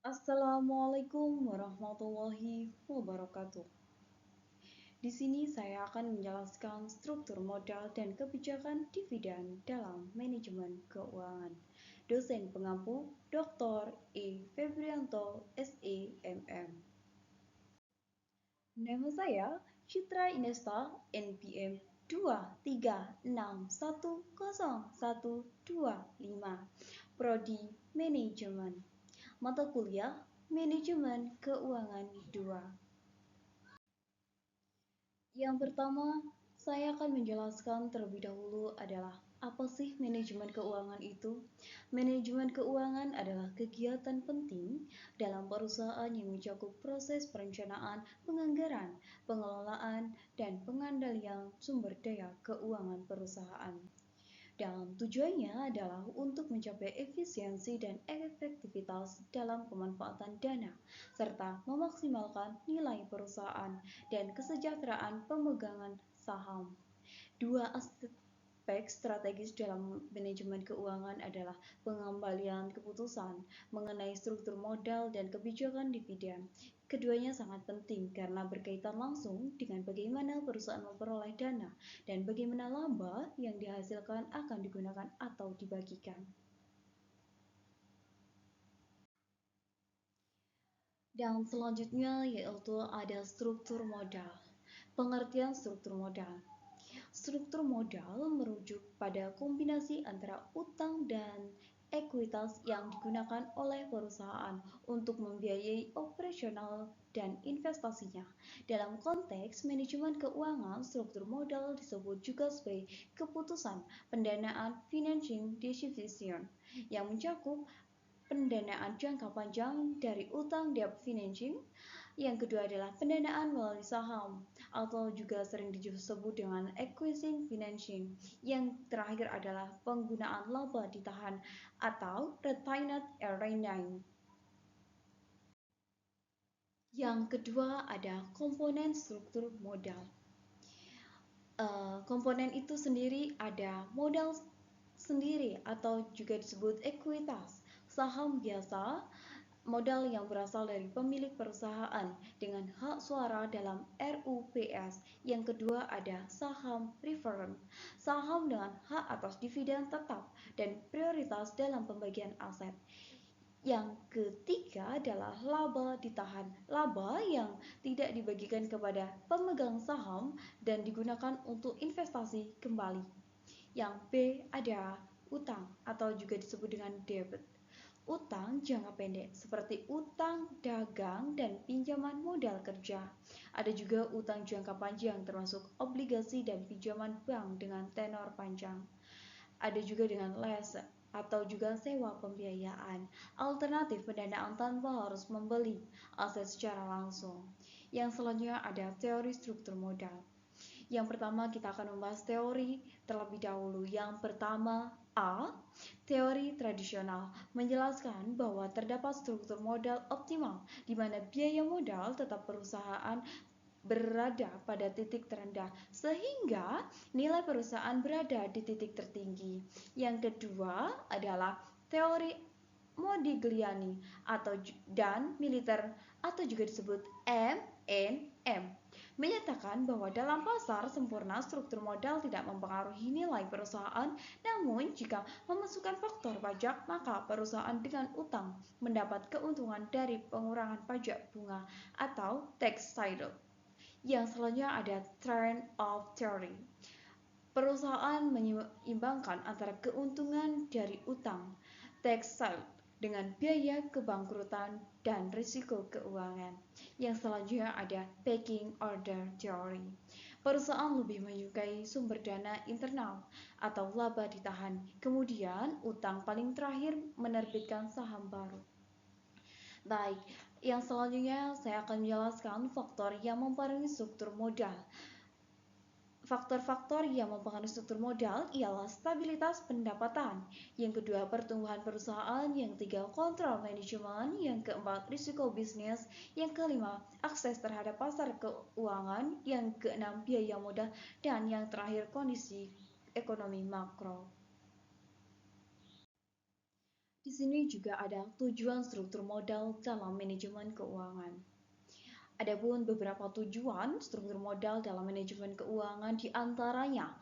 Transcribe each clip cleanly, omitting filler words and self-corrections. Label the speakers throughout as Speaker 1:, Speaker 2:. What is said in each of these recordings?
Speaker 1: Assalamualaikum warahmatullahi wabarakatuh. Di sini saya akan menjelaskan struktur modal dan kebijakan dividen dalam manajemen keuangan. Dosen pengampu Dr. E. Febrianto, SEMM. Nama saya Citra Inesta, NPM 236101125, Prodi Manajemen. Mata kuliah Manajemen Keuangan 2. Yang pertama, saya akan menjelaskan terlebih dahulu adalah apa sih manajemen keuangan itu? Manajemen keuangan adalah kegiatan penting dalam perusahaan yang mencakup proses perencanaan, penganggaran, pengelolaan, dan pengandalian sumber daya keuangan perusahaan. Dan tujuannya adalah untuk mencapai efisiensi dan efektivitas dalam pemanfaatan dana, serta memaksimalkan nilai perusahaan dan kesejahteraan pemegang saham. Dua aspek strategis dalam manajemen keuangan adalah pengembalian keputusan mengenai struktur modal dan kebijakan dividen. Keduanya sangat penting karena berkaitan langsung dengan bagaimana perusahaan memperoleh dana dan bagaimana laba yang dihasilkan akan digunakan atau dibagikan. Dan selanjutnya yaitu ada struktur modal. Pengertian struktur modal. Struktur modal merujuk pada kombinasi antara utang dan ekuitas yang digunakan oleh perusahaan untuk membiayai operasional dan investasinya. Dalam konteks manajemen keuangan, struktur modal disebut juga sebagai keputusan pendanaan financing decision yang mencakup pendanaan jangka panjang dari utang debt financing. Yang kedua adalah pendanaan melalui saham atau juga sering disebut dengan acquisition financing. Yang terakhir adalah penggunaan laba ditahan atau retained earnings. Yang kedua ada komponen struktur modal. Komponen itu sendiri ada modal sendiri atau juga disebut ekuitas, saham biasa, modal yang berasal dari pemilik perusahaan dengan hak suara dalam RUPS. Yang kedua ada saham preferred, saham dengan hak atas dividen tetap dan prioritas dalam pembagian aset. Yang ketiga adalah laba ditahan, laba yang tidak dibagikan kepada pemegang saham dan digunakan untuk investasi kembali. Yang B ada utang atau juga disebut dengan debit. Utang jangka pendek seperti utang dagang dan pinjaman modal kerja. Ada juga utang jangka panjang termasuk obligasi dan pinjaman bank dengan tenor panjang. Ada juga dengan lease atau juga sewa pembiayaan, alternatif pendanaan tanpa harus membeli aset secara langsung. Yang selanjutnya ada teori struktur modal. Yang pertama kita akan membahas teori terlebih dahulu. Yang pertama A. Teori tradisional menjelaskan bahwa terdapat struktur modal optimal di mana biaya modal tetap perusahaan berada pada titik terendah sehingga nilai perusahaan berada di titik tertinggi. Yang kedua adalah teori Modigliani atau dan militer atau juga disebut MNM menyatakan bahwa dalam pasar sempurna struktur modal tidak mempengaruhi nilai perusahaan, namun jika memasukkan faktor pajak maka perusahaan dengan utang mendapat keuntungan dari pengurangan pajak bunga atau tax shield. Yang selanjutnya ada trend of theory. Perusahaan menyeimbangkan antara keuntungan dari utang, tax shield, dengan biaya kebangkrutan dan risiko keuangan. Yang selanjutnya ada pecking order theory. Perusahaan lebih menyukai sumber dana internal atau laba ditahan, kemudian utang paling terakhir menerbitkan saham baru. Baik, yang selanjutnya saya akan menjelaskan faktor yang mempengaruhi struktur modal. Faktor-faktor yang mempengaruhi struktur modal ialah stabilitas pendapatan, yang kedua pertumbuhan perusahaan, yang ketiga kontrol manajemen, yang keempat risiko bisnis, yang kelima akses terhadap pasar keuangan, yang keenam biaya modal, dan yang terakhir kondisi ekonomi makro. Di sini juga ada tujuan struktur modal dalam manajemen keuangan. Adapun beberapa tujuan struktur modal dalam manajemen keuangan diantaranya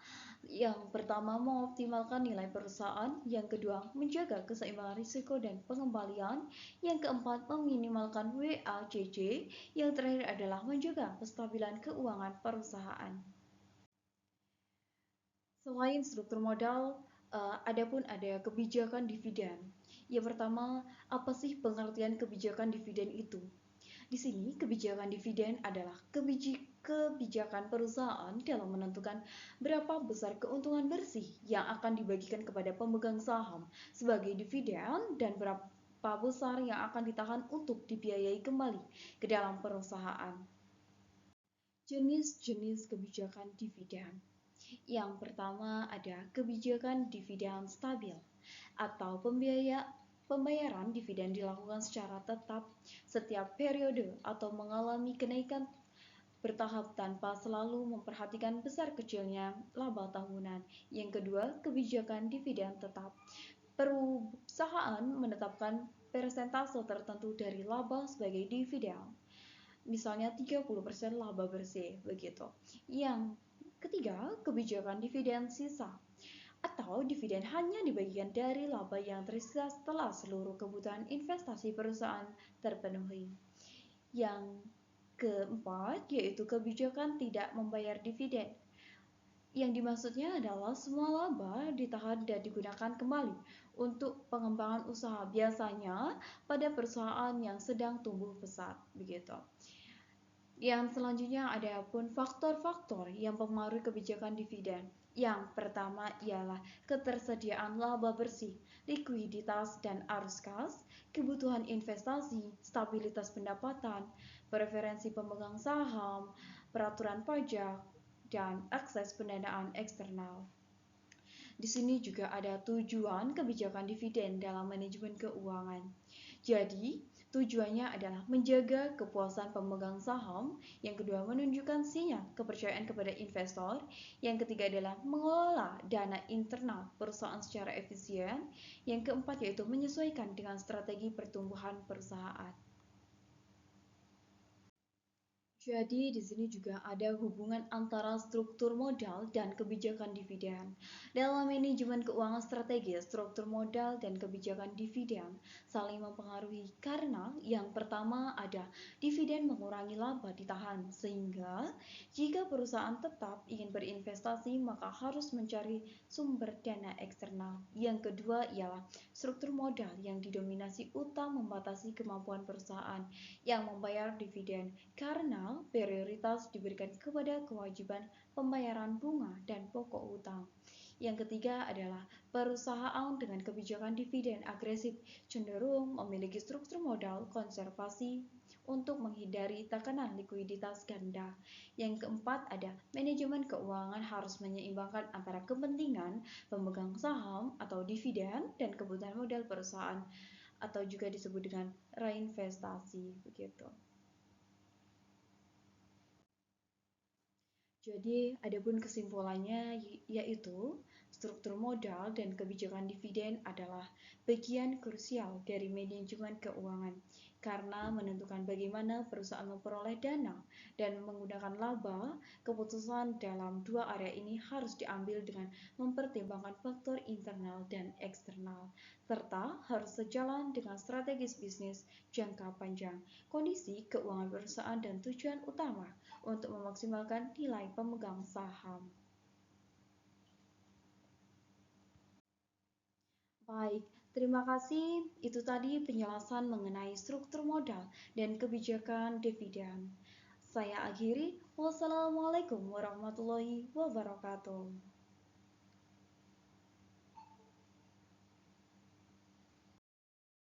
Speaker 1: yang pertama mengoptimalkan nilai perusahaan, yang kedua menjaga keseimbangan risiko dan pengembalian, yang keempat meminimalkan WACC, yang terakhir adalah menjaga kestabilan keuangan perusahaan. Selain struktur modal, adapun ada kebijakan dividen. Yang pertama, apa sih pengertian kebijakan dividen itu? Di sini, kebijakan dividen adalah kebijakan perusahaan dalam menentukan berapa besar keuntungan bersih yang akan dibagikan kepada pemegang saham sebagai dividen dan berapa besar yang akan ditahan untuk dibiayai kembali ke dalam perusahaan. Jenis-jenis kebijakan dividen. Yang pertama ada kebijakan dividen stabil atau pembayaran dividen dilakukan secara tetap setiap periode atau mengalami kenaikan bertahap tanpa selalu memperhatikan besar kecilnya laba tahunan. Yang kedua, kebijakan dividen tetap. Perusahaan menetapkan persentase tertentu dari laba sebagai dividen. Misalnya 30% laba bersih begitu. Yang ketiga, kebijakan dividen sisa atau dividen hanya dibagikan dari laba yang tersisa setelah seluruh kebutuhan investasi perusahaan terpenuhi. Yang keempat, yaitu kebijakan tidak membayar dividen. Yang dimaksudnya adalah semua laba ditahan dan digunakan kembali untuk pengembangan usaha, biasanya pada perusahaan yang sedang tumbuh pesat begitu. Yang selanjutnya ada pun faktor-faktor yang mempengaruhi kebijakan dividen. Yang pertama ialah ketersediaan laba bersih, likuiditas dan arus kas, kebutuhan investasi, stabilitas pendapatan, preferensi pemegang saham, peraturan pajak, dan akses pendanaan eksternal. Di sini juga ada tujuan kebijakan dividen dalam manajemen keuangan. Jadi, tujuannya adalah menjaga kepuasan pemegang saham, yang kedua menunjukkan sinyal kepercayaan kepada investor, yang ketiga adalah mengelola dana internal perusahaan secara efisien, yang keempat yaitu menyesuaikan dengan strategi pertumbuhan perusahaan. Jadi di sini juga ada hubungan antara struktur modal dan kebijakan dividen. Dalam manajemen keuangan strategis, struktur modal dan kebijakan dividen saling mempengaruhi karena yang pertama ada dividen mengurangi laba ditahan, sehingga jika perusahaan tetap ingin berinvestasi maka harus mencari sumber dana eksternal. Yang kedua ialah struktur modal yang didominasi utang membatasi kemampuan perusahaan yang membayar dividen karena prioritas diberikan kepada kewajiban pembayaran bunga dan pokok utang. Yang ketiga adalah perusahaan dengan kebijakan dividen agresif cenderung memiliki struktur modal konservasi untuk menghindari tekanan likuiditas ganda. Yang keempat ada manajemen keuangan harus menyeimbangkan antara kepentingan pemegang saham atau dividen dan kebutuhan modal perusahaan atau juga disebut dengan reinvestasi begitu. Jadi, adapun kesimpulannya yaitu struktur modal dan kebijakan dividen adalah bagian krusial dari manajemen keuangan karena menentukan bagaimana perusahaan memperoleh dana dan menggunakan laba. Keputusan dalam dua area ini harus diambil dengan mempertimbangkan faktor internal dan eksternal serta harus sejalan dengan strategis bisnis jangka panjang, kondisi keuangan perusahaan dan tujuan utama untuk memaksimalkan nilai pemegang saham. Baik, terima kasih. Itu tadi penjelasan mengenai struktur modal dan kebijakan dividen. Saya akhiri. Wassalamualaikum warahmatullahi wabarakatuh.